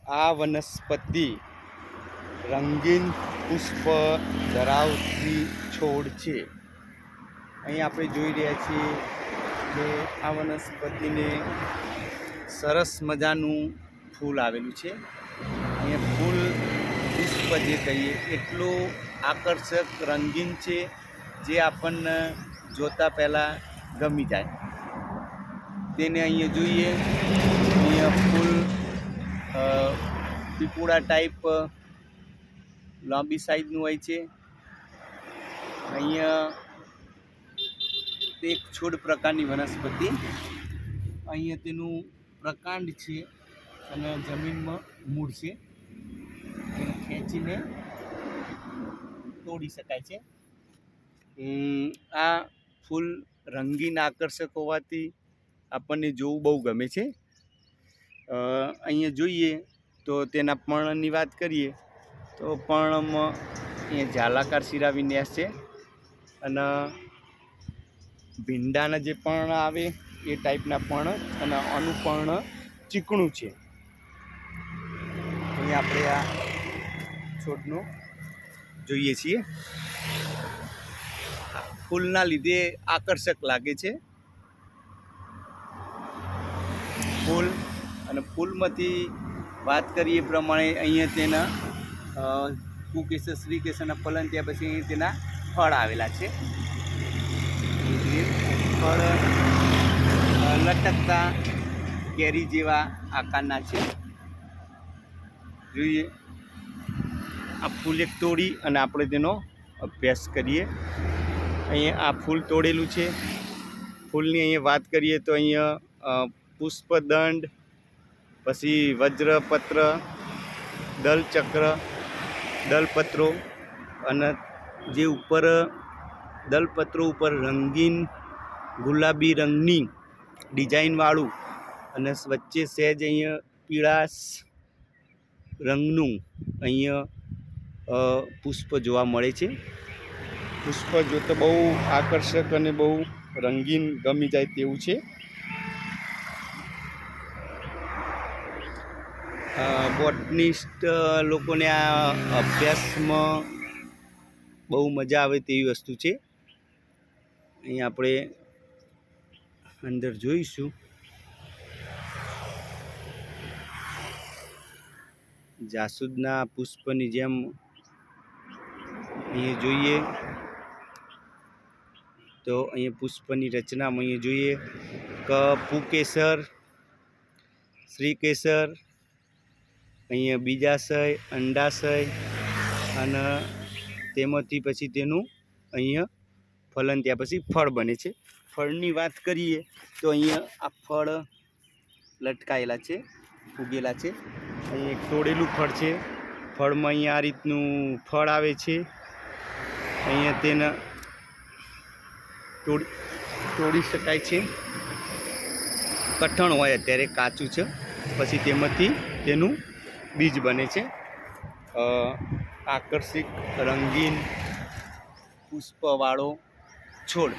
આ વનસ્પતિ રંગીન પુષ્પ ધરાવતી છોડ છે. અહીં આપણે જોઈ રહ્યા છીએ કે આ વનસ્પતિને સરસ મજાનું ફૂલ આવેલું છે. અહીંયા ફૂલ પુષ્પ જે કહીએ એટલું આકર્ષક રંગીન છે જે આપણને જોતા પહેલાં ગમી જાય. તેને અહીંયા જોઈએ, અહીંયા ફૂલ પીપોળા ટાઈપ લાંબી સાઈઝનું હોય છે. અહીંયા એક છોડ પ્રકારની વનસ્પતિ, અહીંયા તેનું પ્રકાંડ છે અને જમીનમાં મૂળ છે. એને ખેંચીને તોડી શકાય છે. આ ફૂલ રંગીન આકર્ષક હોવાથી આપણને જોવું બહુ ગમે છે. અહીંયા જોઈએ તો તેના પર્ણની વાત કરીએ તો પર્ણમાં અહીંયા ઝાલાકાર શિરા વિન્યાસ છે અને ભીંડાના જે પર્ણ આવે એ ટાઈપના પર્ણ અને આનું પર્ણ ચીકણું છે. અહીંયા આપણે આ છોડનું જોઈએ છીએ. ફૂલના લીધે આકર્ષક લાગે છે. ફૂલ અને ફૂલમાંથી વાત કરીએ પ્રમાણે અહીંયા તેના કુકેસર શ્રીકેસરના ફલન ત્યાં પછી અહીં તેના ફળ આવેલા છે. ફળ લટકતા કેરી જેવા આકારના છે. જોઈએ આ ફૂલ એક તોડી અને આપણે તેનો અભ્યાસ કરીએ. અહીંયા આ ફૂલ તોડેલું છે. ફૂલની અહીંયા વાત કરીએ તો અહીંયા પુષ્પદંડ, પછી વજ્રપત્ર, દલચક્ર, દલપત્રો અને જે ઉપર દલપત્રો ઉપર રંગીન ગુલાબી રંગની ડિઝાઇનવાળું અને વચ્ચે સહેજ અહીંયા પીળાશ રંગનું અહીંયા પુષ્પ જોવા મળે છે. પુષ્પ જોતો બહુ આકર્ષક અને બહુ રંગીન ગમી જાય તેવું છે. બોટનિસ્ટ લોકોને આ અભ્યાસમાં બહુ મજા આવે તેવી વસ્તુ છે. અહીં આપણે અંદર જોઈશું. જાસૂદના પુષ્પની જેમ અહીંયા જોઈએ તો અહીંયા પુષ્પની રચનામાં અહીંયા જોઈએ કે પુકેસર, શ્રીકેસર, અહીંયા બીજાશય, અંડાશય અને તેમાંથી પછી તેનું અહીંયા ફલન ત્યાં પછી ફળ બને છે. ફળની વાત કરીએ તો અહીંયા આ ફળ લટકાયેલા છે, ઉગેલા છે. અહીં એક તોડેલું ફળ છે. ફળમાં અહીંયા આ રીતનું ફળ આવે છે. અહીંયા તેને તોડી શકાય છે. કઠણ હોય અત્યારે કાચું છે, પછી તેમાંથી તેનું બીજ બને છે. આકર્ષક રંગીન પુષ્પવાળો છોડ.